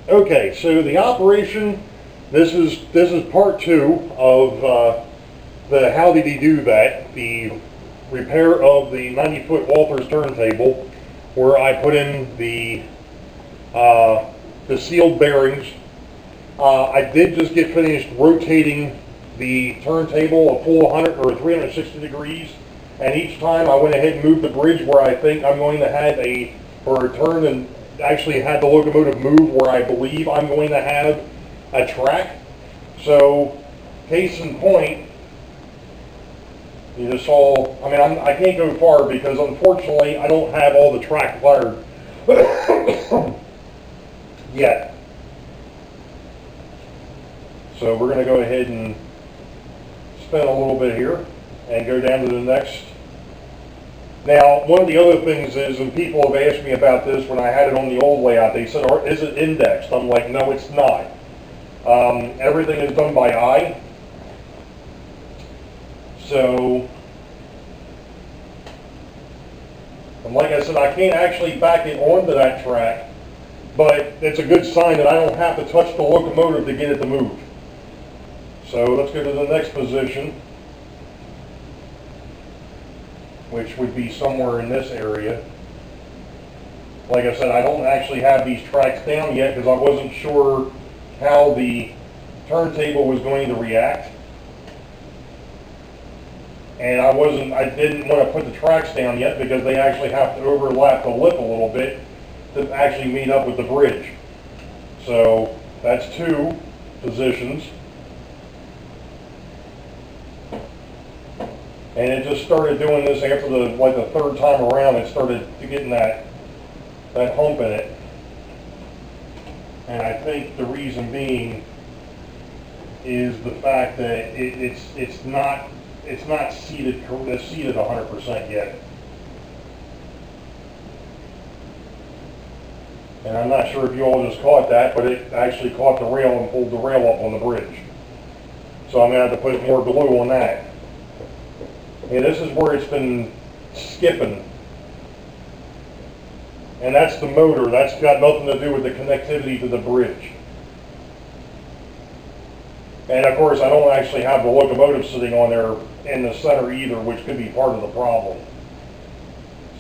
Okay, so the operation, this is part two of the how did he do that, the repair of the 90-foot Walthers turntable, where I put in the sealed bearings. I did just get finished rotating the turntable a full 100 or 360 degrees, and each time I went ahead and moved the bridge where I think I'm going to have or turn and actually had the locomotive move where I believe I'm going to have a track. So, case in point, you just saw, I mean, I can't go far because unfortunately I don't have all the track wired yet. So we're going to go ahead and spin a little bit here and go down to the next. Now, one of the other things is, and people have asked me about this when I had it on the old layout, they said, is it indexed? I'm like, no, it's not. Everything is done by eye. So, and like I said, I can't actually back it onto that track, but it's a good sign that I don't have to touch the locomotive to get it to move. So let's go to the next position, which would be somewhere in this area. Like I said, I don't actually have these tracks down yet because I wasn't sure how the turntable was going to react. And I didn't want to put the tracks down yet because they actually have to overlap the lip a little bit to actually meet up with the bridge. So that's two positions. And it just started doing this after the third time around. It started to getting that hump in it. And I think the reason being is the fact that it's not seated 100% yet. And I'm not sure if you all just caught that, but it actually caught the rail and pulled the rail up on the bridge. So I'm going to have to put more glue on that. And this is where it's been skipping. And that's the motor. That's got nothing to do with the connectivity to the bridge. And of course, I don't actually have the locomotive sitting on there in the center either, which could be part of the problem.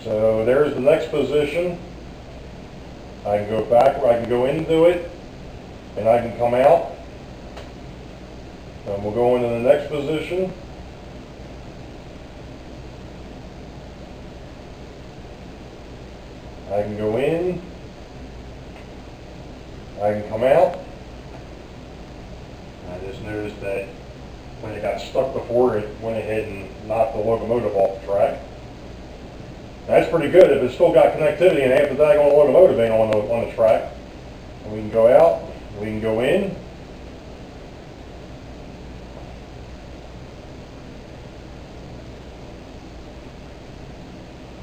So there's the next position. I can go back, or I can go into it, and I can come out. And we'll go into the next position. I can go in, I can come out. I just noticed that when it got stuck before, it went ahead and knocked the locomotive off the track. That's pretty good if it's still got connectivity and half the daggone locomotive ain't on the track. And we can go out, we can go in.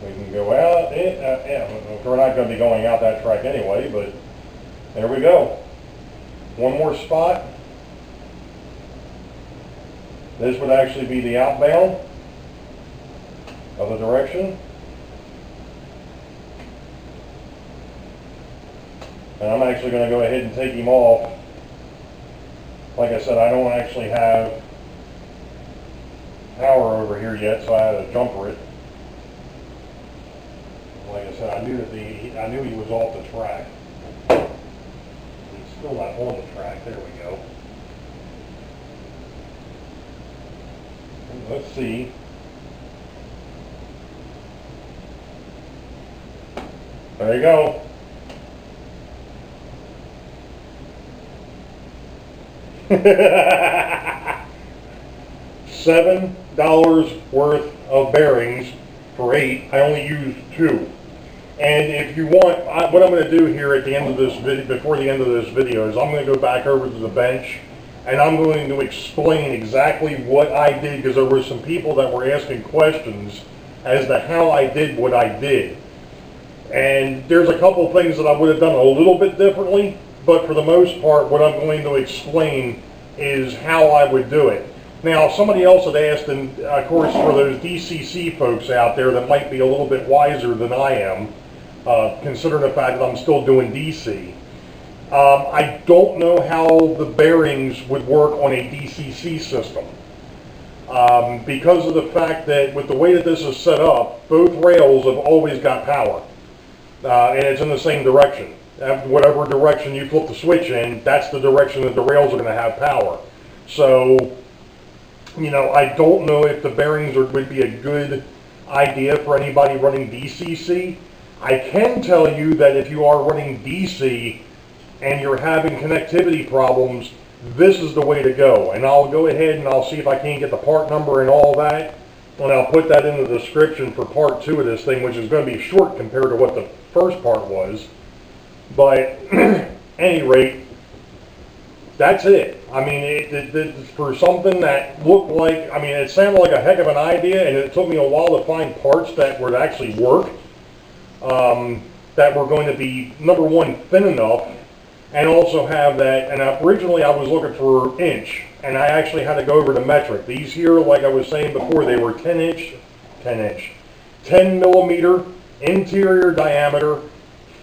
We can go out. We're not going to be going out that track anyway, but there we go. One more spot. This would actually be the outbound of the direction. And I'm actually going to go ahead and take him off. Like I said, I don't actually have power over here yet, so I had to jumper it. Like I said, I knew he was off the track. He's still not on the track. There we go. Let's see. There you go. $7 worth of bearings for 8. I only used 2. And if you want, what I'm going to do here at the end of this video, before the end of this video, is I'm going to go back over to the bench and I'm going to explain exactly what I did, because there were some people that were asking questions as to how I did what I did. And there's a couple things that I would have done a little bit differently, but for the most part, what I'm going to explain is how I would do it. Now, somebody else had asked, and of course for those DCC folks out there that might be a little bit wiser than I am, considering the fact that I'm still doing DC, I don't know how the bearings would work on a DCC system. Because of the fact that with the way that this is set up, both rails have always got power. And it's in the same direction. Whatever direction you flip the switch in, that's the direction that the rails are going to have power. So, you know, I don't know if the bearings would be a good idea for anybody running DCC. I can tell you that if you are running DC and you're having connectivity problems, this is the way to go. And I'll go ahead and I'll see if I can get the part number and all that, and I'll put that in the description for part 2 of this thing, which is going to be short compared to what the first part was. But at any rate, that's it. I mean, it's for something that looked like, I mean, it sounded like a heck of an idea, and it took me a while to find parts that would actually work, that were going to be, number one, thin enough, and also have that, and originally I was looking for inch, and I actually had to go over to metric. These here, like I was saying before, they were 10 millimeter interior diameter,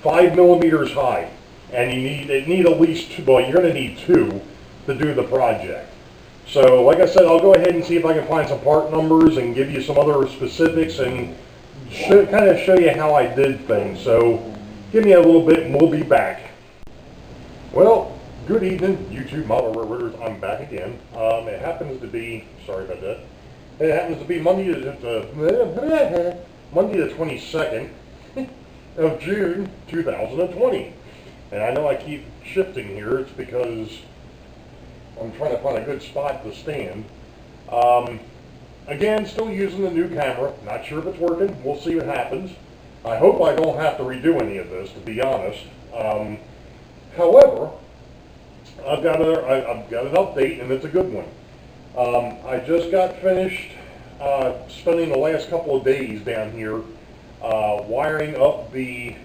5 millimeters high. And you need at least two, well, you're going to need 2 to do the project. So, like I said, I'll go ahead and see if I can find some part numbers and give you some other specifics and kind of show you how I did things. So, give me a little bit and we'll be back. Well, good evening, YouTube model railroaders. I'm back again. It happens to be, sorry about that, it happens to be Monday the 22nd of June 2020. And I know I keep shifting here. It's because I'm trying to find a good spot to stand. Again, still using the new camera. Not sure if it's working. We'll see what happens. I hope I don't have to redo any of this, to be honest. However, I've got an update, and it's a good one. I just got finished spending the last couple of days down here wiring up the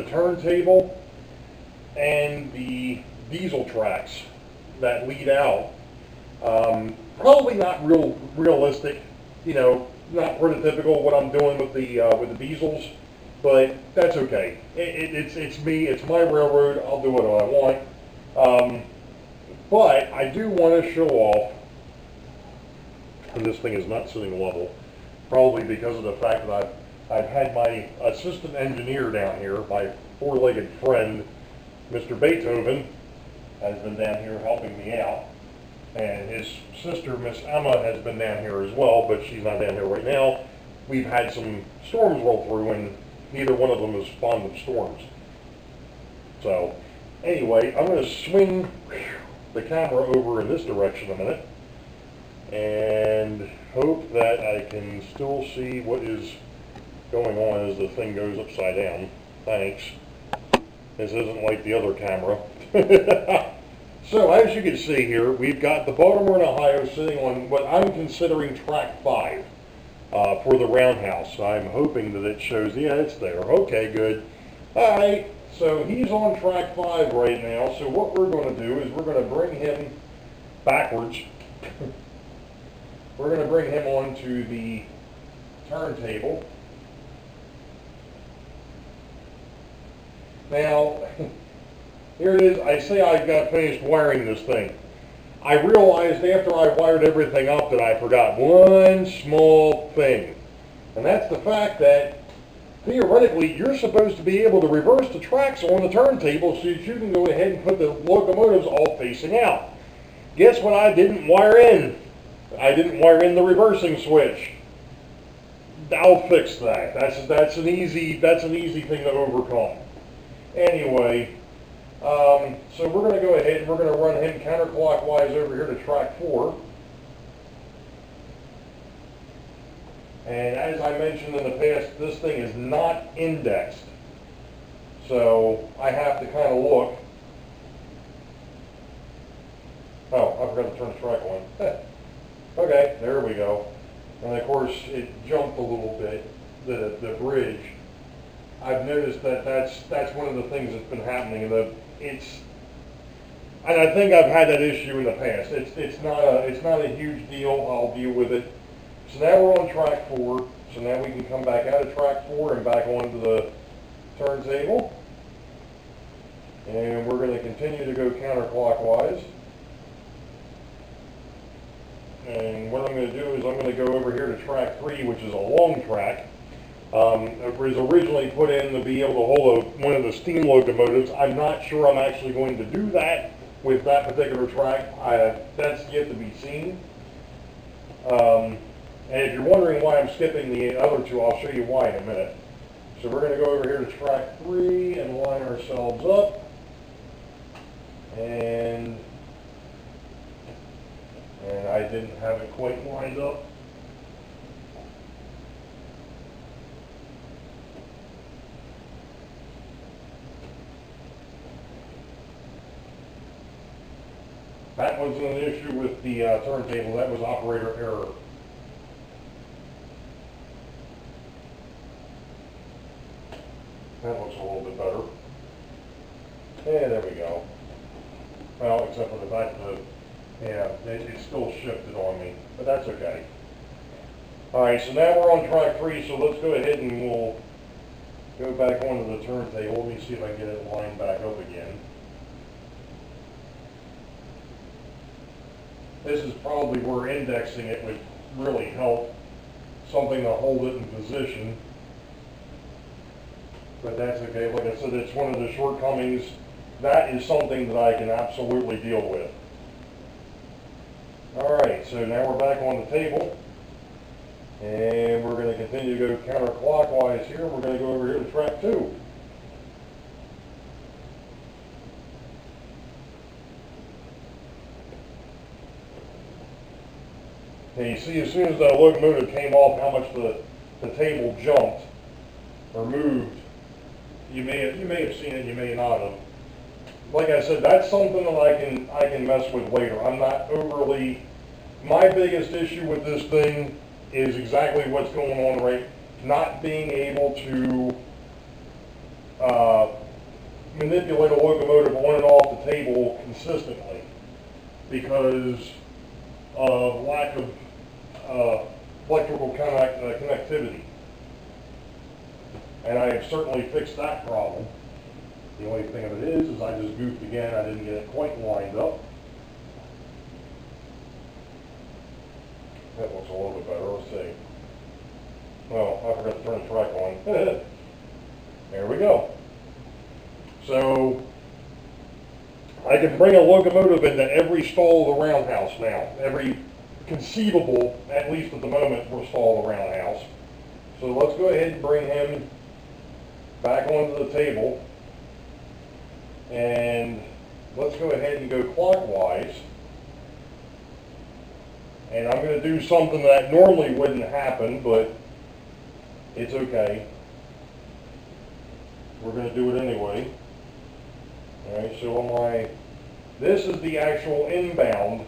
turntable and the diesel tracks that lead out. Probably not realistic, you know, not prototypical what I'm doing with the diesels, but that's okay. It's me, it's my railroad, I'll do what I want. But I do want to show off, and this thing is not sitting level, probably because of the fact that I've had my assistant engineer down here, my four-legged friend, Mr. Beethoven, has been down here helping me out. And his sister, Miss Emma, has been down here as well, but she's not down here right now. We've had some storms roll through, and neither one of them is fond of storms. So, anyway, I'm going to swing the camera over in this direction a minute, and hope that I can still see what is going on as the thing goes upside down. Thanks. This isn't like the other camera. So, as you can see here, we've got the Baltimore and Ohio sitting on what I'm considering track 5 for the roundhouse. I'm hoping that it shows, yeah, it's there. Okay, good. Alright, so he's on track 5 right now. So what we're going to do is we're going to bring him backwards. We're going to bring him onto the turntable. Now, here it is. I say I got finished wiring this thing. I realized after I wired everything up that I forgot one small thing. And that's the fact that theoretically you're supposed to be able to reverse the tracks on the turntable so that you can go ahead and put the locomotives all facing out. Guess what I didn't wire in? I didn't wire in the reversing switch. I'll fix that. That's an easy thing to overcome. Anyway, so we're going to go ahead and we're going to run him counterclockwise over here to track 4. And as I mentioned in the past, this thing is not indexed. So I have to kind of look. Oh, I forgot to turn the track on. Okay, there we go. And of course it jumped a little bit, the bridge. I've noticed that that's one of the things that's been happening. And I think I've had that issue in the past. It's not a huge deal. I'll deal with it. So now we're on track 4. So now we can come back out of track 4 and back onto the turntable. And we're going to continue to go counterclockwise. And what I'm going to do is I'm going to go over here to track 3, which is a long track. It was originally put in to be able to hold one of the steam locomotives. I'm not sure I'm actually going to do that with that particular track. That's yet to be seen. And if you're wondering why I'm skipping the other two, I'll show you why in a minute. So we're going to go over here to track 3 and line ourselves up. And I didn't have it quite lined up. That wasn't an issue with the turntable, that was operator error. That looks a little bit better. Yeah, there we go. Well, except for the fact that, yeah, it still shifted on me, but that's okay. Alright, so now we're on track 3, so let's go ahead and we'll go back onto the turntable. Let me see if I can get it lined back up again. This is probably where indexing it would really help, something to hold it in position. But that's okay. Like I said, it's one of the shortcomings. That is something that I can absolutely deal with. Alright, so now we're back on the table. And we're going to continue to go counterclockwise here. We're going to go over here to track 2. And you see, as soon as the locomotive came off, how much the table jumped or moved. You may have seen it, you may not have. Like I said, that's something that I can mess with later. I'm not overly. My biggest issue with this thing is exactly what's going on right. Not being able to manipulate a locomotive on and off the table consistently because of lack of electrical connectivity. And I have certainly fixed that problem. The only thing of it is I just goofed again. I didn't get it quite lined up. That looks a little bit better. Let's see. Well, I forgot to turn the track on. There we go. So I can bring a locomotive into every stall of the roundhouse now. Every conceivable, at least at the moment, for stall of the roundhouse. So let's go ahead and bring him back onto the table. And let's go ahead and go clockwise. And I'm going to do something that normally wouldn't happen, but it's okay. We're going to do it anyway. Alright, so this is the actual inbound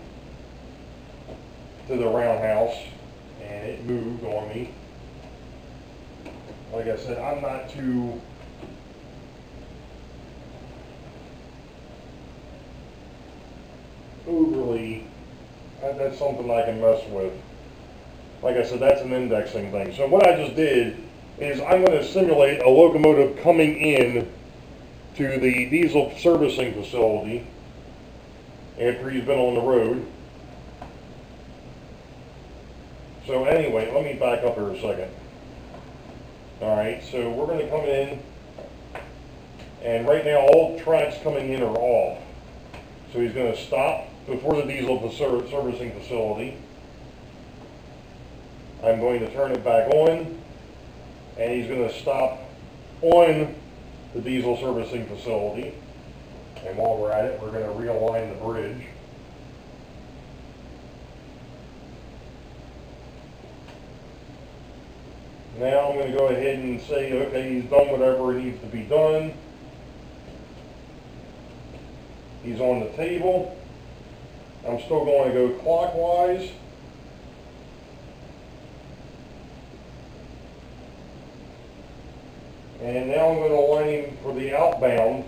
to the roundhouse, and it moved on me. Like I said, I'm not too overly, that's something I can mess with. Like I said, that's an indexing thing. So what I just did is I'm going to simulate a locomotive coming in to the diesel servicing facility after he's been on the road. So anyway, let me back up here a second. Alright, so we're going to come in, and right now all tracks coming in are off. So he's going to stop before the diesel servicing facility. I'm going to turn it back on, and he's going to stop on the diesel servicing facility. And while we're at it, we're going to realign the bridge. Now I'm going to go ahead and say, okay, he's done whatever needs to be done. He's on the table. I'm still going to go clockwise. And now I'm going to align him for the outbound.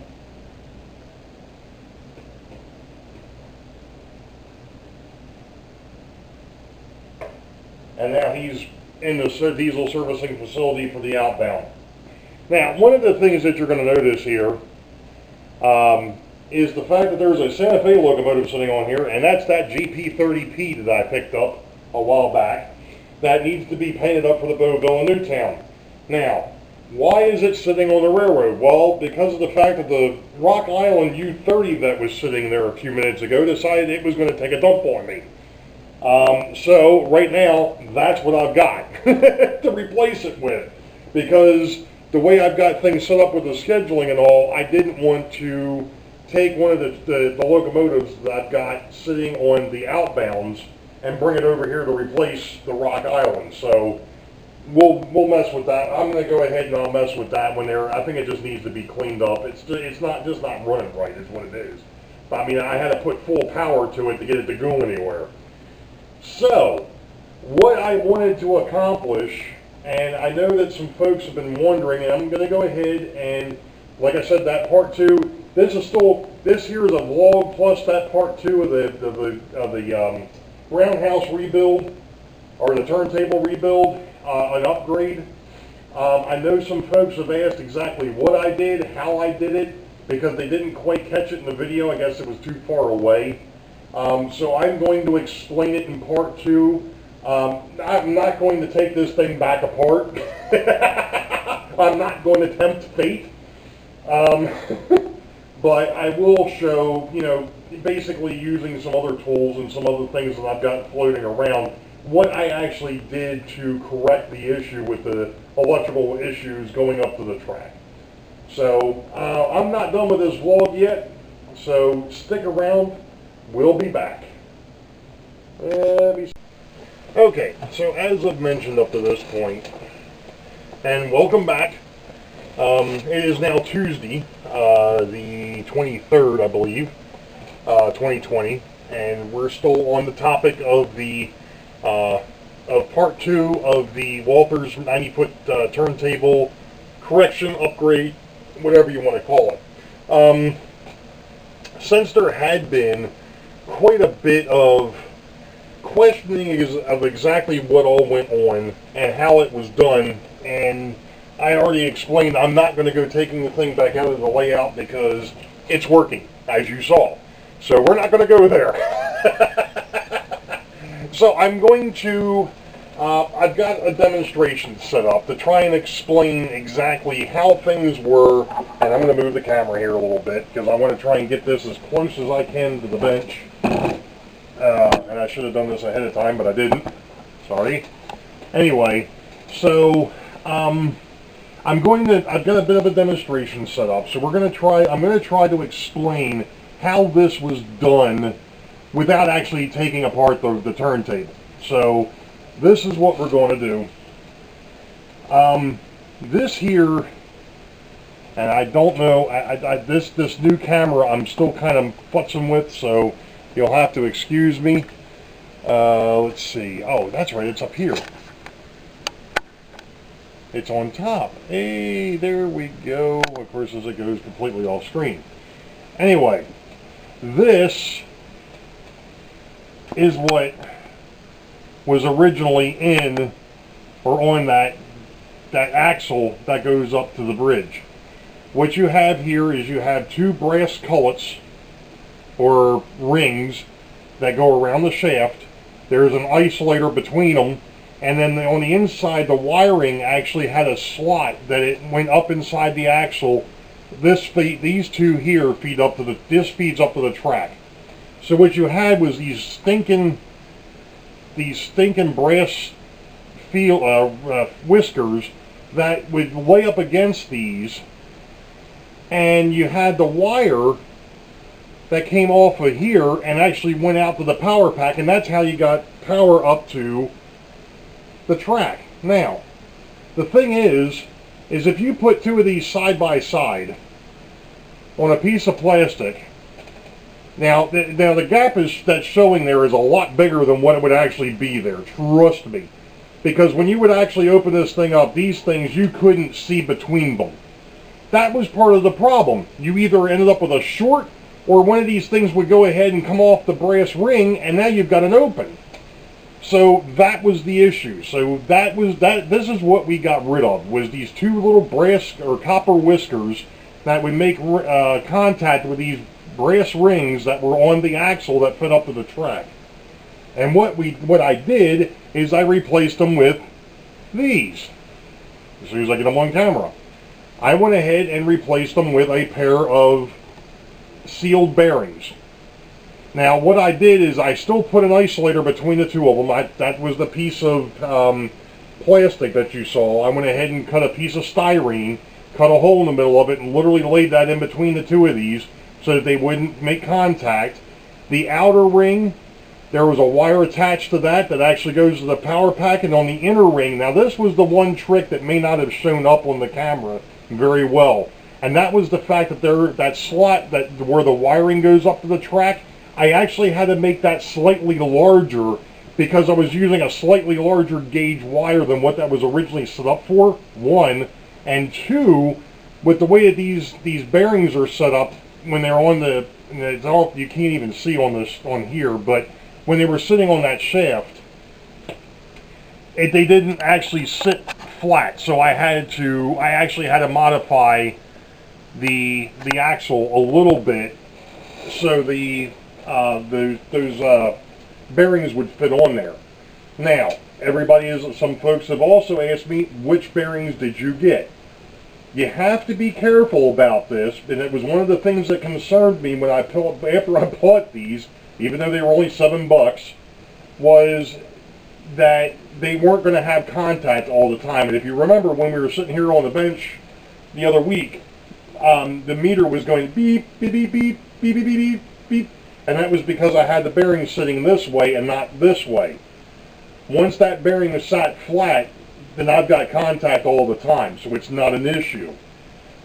And now he's in the diesel servicing facility for the outbound. Now, one of the things that you're going to notice here, is the fact that there's a Santa Fe locomotive sitting on here, and that's that GP30P that I picked up a while back, that needs to be painted up for the Boeville in Newtown. Now, why is it sitting on the railroad? Well, because of the fact that the Rock Island U30 that was sitting there a few minutes ago decided it was going to take a dump on me. So right now, that's what I've got to replace it with, because the way I've got things set up with the scheduling and all, I didn't want to take one of the locomotives that I've got sitting on the outbounds and bring it over here to replace the Rock Island. So we'll mess with that. I'm going to go ahead and I'll mess with that when I think it just needs to be cleaned up. It's not running right is what it is. But I mean, I had to put full power to it to get it to go anywhere. So what I wanted to accomplish, and I know that some folks have been wondering, and I'm going to go ahead and, like I said, that part 2, this here is a vlog plus that part 2 of the roundhouse rebuild, or the turntable rebuild, an upgrade. I know some folks have asked exactly what I did, how I did it, because they didn't quite catch it in the video. I guess it was too far away. So I'm going to explain it in part 2. I'm not going to take this thing back apart. I'm not going to tempt fate. But I will show, basically using some other tools and some other things that I've got floating around, what I actually did to correct the issue with the electrical issues going up to the track. So I'm not done with this vlog yet, so stick around. We'll be back. Okay, so as I've mentioned up to this point, and welcome back. It is now Tuesday, the 23rd, I believe, 2020, and we're still on the topic of the of part 2 of the Walthers 90-foot turntable correction, upgrade, whatever you want to call it. Since there had been quite a bit of questioning of exactly what all went on and how it was done, and I already explained I'm not going to go taking the thing back out of the layout because it's working, as you saw. So we're not going to go there. So I'm going to, I've got a demonstration set up to try and explain exactly how things were, and I'm going to move the camera here a little bit because I want to try and get this as close as I can to the bench. And I should have done this ahead of time, but I didn't. Sorry. Anyway, so I've got a bit of a demonstration set up, so I'm going to try to explain how this was done without actually taking apart the turntable. So this is what we're going to do. This here, and I don't know, this new camera I'm still kind of futzing with, so you'll have to excuse me. Let's see. Oh, that's right, it's up here. It's on top. Hey, there we go. Of course, as it goes completely off screen. Anyway, this is what was originally in or on that axle that goes up to the bridge. What you have here is you have two brass cullets or rings that go around the shaft. There's an isolator between them, and then on the inside the wiring actually had a slot that it went up inside the axle. These two here feeds up to the track. So what you had was these stinking brass whiskers that would lay up against these, and you had the wire that came off of here and actually went out to the power pack, and that's how you got power up to the track. Now, the thing is if you put two of these side by side on a piece of plastic, now the gap that's showing there is a lot bigger than what it would actually be there, trust me. Because when you would actually open this thing up, these things, you couldn't see between them. That was part of the problem. You either ended up with a short, or one of these things would go ahead and come off the brass ring, and now you've got an open. So that was the issue. So this is what we got rid of, was these two little brass or copper whiskers that would make contact with these brass rings that were on the axle that fit up to the track. And what I did is I replaced them with these. As soon as I get them on camera, I went ahead and replaced them with a pair of sealed bearings. Now what I did is I still put an isolator between the two of them. That was the piece of plastic that you saw. I went ahead and cut a piece of styrene, cut a hole in the middle of it, and literally laid that in between the two of these so that they wouldn't make contact. The outer ring, there was a wire attached to that actually goes to the power pack, and on the inner ring, now this was the one trick that may not have shown up on the camera very well, and that was the fact that that slot where the wiring goes up to the track, I actually had to make that slightly larger because I was using a slightly larger gauge wire than what that was originally set up for, one, and two, with the way that these bearings are set up when they're on the, you can't even see on here, but when they were sitting on that shaft, they didn't actually sit flat, so I actually had to modify the axle a little bit so those bearings would fit on there. Now, some folks have also asked me, which bearings did you get? You have to be careful about this, and it was one of the things that concerned me after I bought these, even though they were only $7, was that they weren't going to have contact all the time. And if you remember when we were sitting here on the bench the other week, the meter was going beep, beep, beep, beep, beep, beep, beep, beep, and that was because I had the bearing sitting this way and not this way. Once that bearing is sat flat, then I've got contact all the time, so it's not an issue.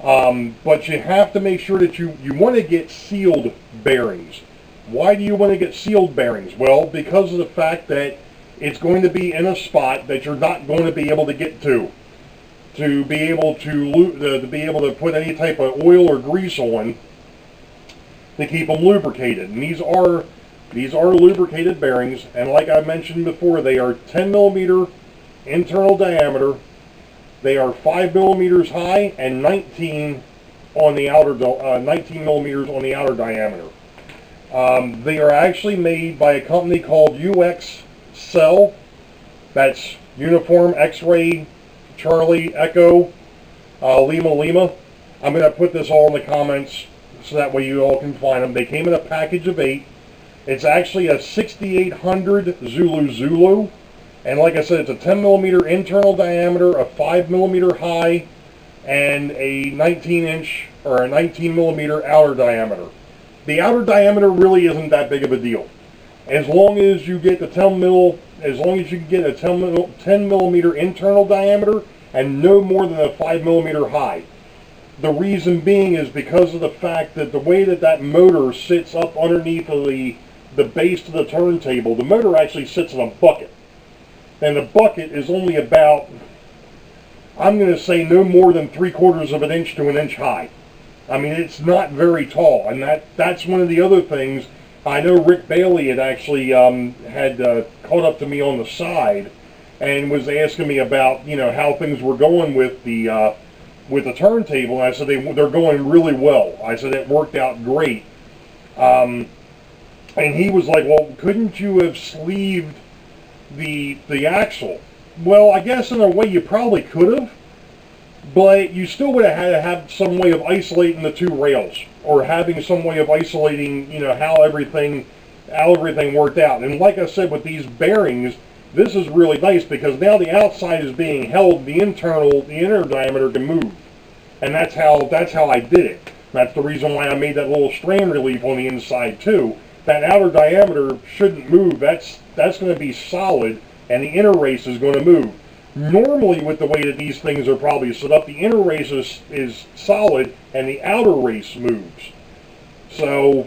But you have to make sure that you want to get sealed bearings. Why do you want to get sealed bearings? Well, because of the fact that it's going to be in a spot that you're not going to be able to get to be able to put any type of oil or grease on to keep them lubricated. And these are lubricated bearings, and like I mentioned before, they are 10 millimeter internal diameter. They are 5 millimeters high and 19 on the outer 19 millimeters on the outer diameter. They are actually made by a company called Uxcell. That's Uniform X-Ray Charlie Echo Lima Lima. I'm going to put this all in the comments so that way you all can find them. They came in a package of 8. It's actually a 6800 Zulu Zulu. And like I said, it's a 10 millimeter internal diameter, a 5 millimeter high, and a 19 millimeter outer diameter. The outer diameter really isn't that big of a deal. As long as you get the 10 millimeter internal diameter and no more than a 5 millimeter high. The reason being is because of the fact that the way that motor sits up underneath of the base of the turntable, the motor actually sits in a bucket. And the bucket is only about, I'm going to say, no more than 3/4 of an inch to an inch high. I mean, it's not very tall, and that's one of the other things. I know Rick Bailey had actually had caught up to me on the side and was asking me about, how things were going with the turntable. And I said they're going really well. I said it worked out great. And he was like, well, couldn't you have sleeved the axle? Well, I guess in a way you probably could have, but you still would have had to have some way of isolating the two rails, or having some way of isolating, how everything worked out. And like I said, with these bearings, this is really nice because now the outside is being held, the inner diameter can move, and that's how I did it. That's the reason why I made that little strain relief on the inside too. That outer diameter shouldn't move. That's going to be solid, and the inner race is going to move. Normally, with the way that these things are probably set up, the inner race is solid, and the outer race moves. So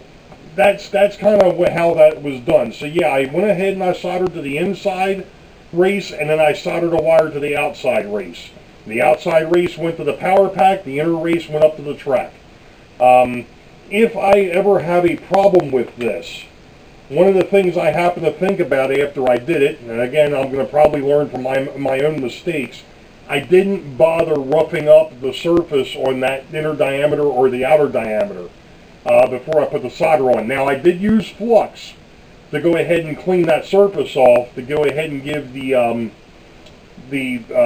that's kind of how that was done. So yeah, I went ahead and I soldered to the inside race, and then I soldered a wire to the outside race. The outside race went to the power pack. The inner race went up to the track. If I ever have a problem with this, one of the things I happen to think about after I did it, and again, I'm going to probably learn from my own mistakes, I didn't bother roughing up the surface on that inner diameter or the outer diameter. before I put the solder on. Now I did use flux to go ahead and clean that surface off, to go ahead and give the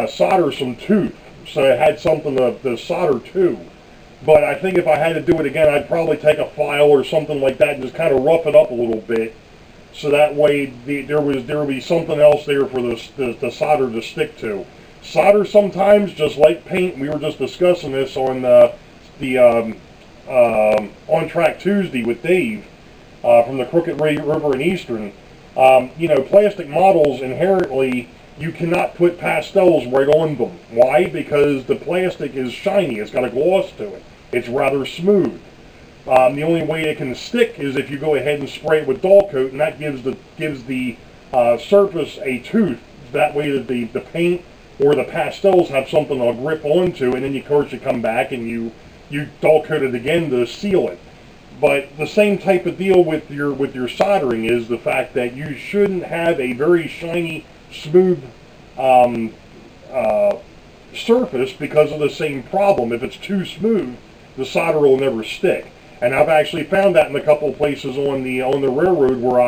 solder some tooth, so it had something to solder to. But I think if I had to do it again, I'd probably take a file or something like that and just kind of rough it up a little bit, so that way there would be something else there for the solder to stick to. Solder sometimes, just like paint, we were just discussing this on the On Track Tuesday with Dave from the Crooked River and Eastern. You know, plastic models inherently, you cannot put pastels right on them. Why? Because the plastic is shiny. It's got a gloss to it. It's rather smooth. The only way it can stick is if you go ahead and spray it with dull coat, and that gives the surface a tooth. That way that the paint or the pastels have something to grip onto, and then of course you come back and you dull coat it again to seal it. But the same type of deal with your soldering is the fact that you shouldn't have a very shiny, smooth surface because of the same problem. If it's too smooth, the solder will never stick. And I've actually found that in a couple of places on the railroad where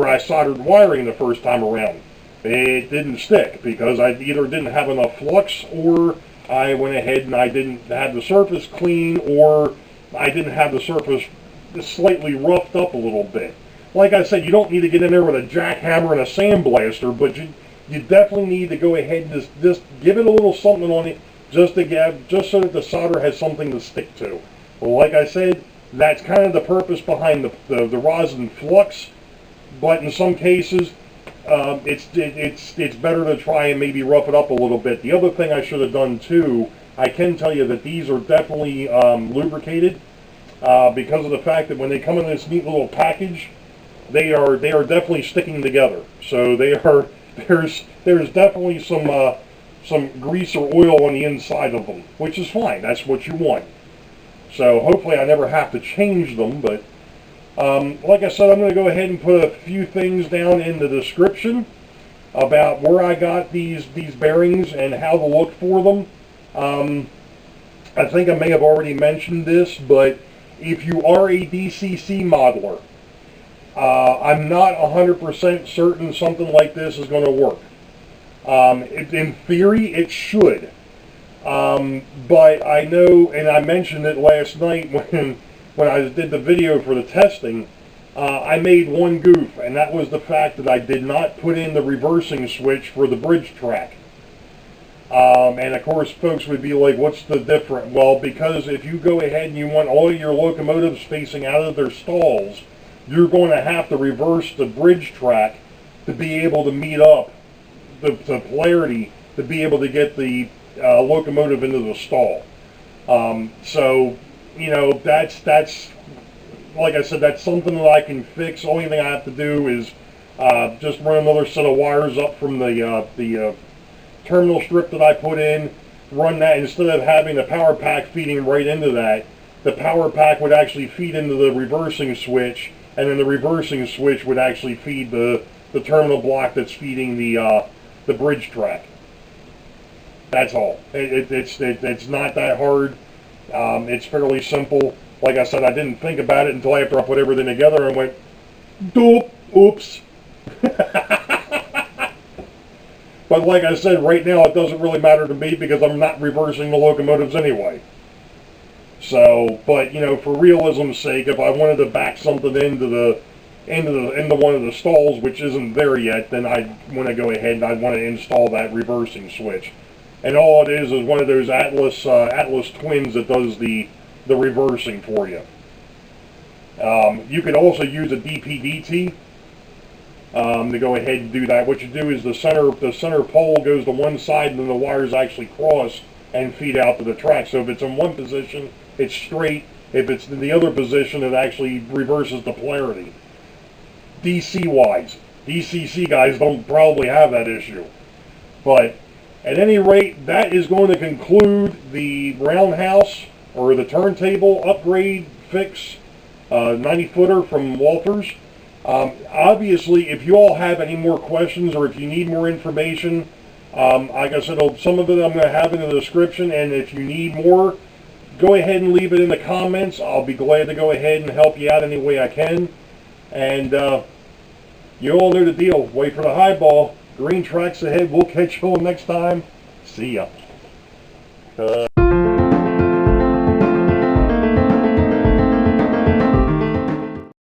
I soldered wiring the first time around. It didn't stick because I either didn't have enough flux, or I went ahead and I didn't have the surface clean, or I didn't have the surface slightly roughed up a little bit. Like I said, you don't need to get in there with a jackhammer and a sandblaster, but you definitely need to go ahead and just give it a little something on it, just so that the solder has something to stick to. Well, like I said, that's kind of the purpose behind the rosin flux, but in some cases, it's better to try and maybe rough it up a little bit. The other thing I should have done too, I can tell you that these are definitely lubricated because of the fact that when they come in this neat little package, they are definitely sticking together. So there's definitely some grease or oil on the inside of them, which is fine. That's what you want. So hopefully I never have to change them, but like I said, I'm going to go ahead and put a few things down in the description about where I got these bearings and how to look for them. I think I may have already mentioned this, but if you are a DCC modeler, I'm not 100% certain something like this is going to work. In theory, it should. But I know, and I mentioned it last night when I did the video for the testing, I made one goof, and that was the fact that I did not put in the reversing switch for the bridge track. And of course, folks would be like, what's the difference? Well, because if you go ahead and you want all your locomotives facing out of their stalls, you're going to have to reverse the bridge track to be able to meet up the polarity, to be able to get the locomotive into the stall. So, you know, that's like I said, that's something that I can fix. Only thing I have to do is just run another set of wires up from the terminal strip that I put in, run that. Instead of having the power pack feeding right into that, the power pack would actually feed into the reversing switch, and then the reversing switch would actually feed the terminal block that's feeding the bridge track. That's all. It's not that hard. It's fairly simple. Like I said, I didn't think about it until after I put everything together and went, doop, oops. But like I said, right now it doesn't really matter to me because I'm not reversing the locomotives anyway. So, but you know, for realism's sake, if I wanted to back something into one of the stalls, which isn't there yet, then I'd want to go ahead and I'd want to install that reversing switch. And all it is one of those Atlas twins that does the reversing for you. You could also use a DPDT to go ahead and do that. What you do is the center pole goes to one side, and then the wires actually cross and feed out to the track. So if it's in one position, it's straight. If it's in the other position, it actually reverses the polarity. DC-wise, DCC guys don't probably have that issue. But at any rate, that is going to conclude the roundhouse or the turntable upgrade fix 90-footer from Walthers. Obviously, if you all have any more questions or if you need more information, like I said, some of it I'm going to have in the description, and if you need more, go ahead and leave it in the comments. I'll be glad to go ahead and help you out any way I can. And you all know the deal. Wait for the highball. Green tracks ahead. We'll catch you all next time. See ya.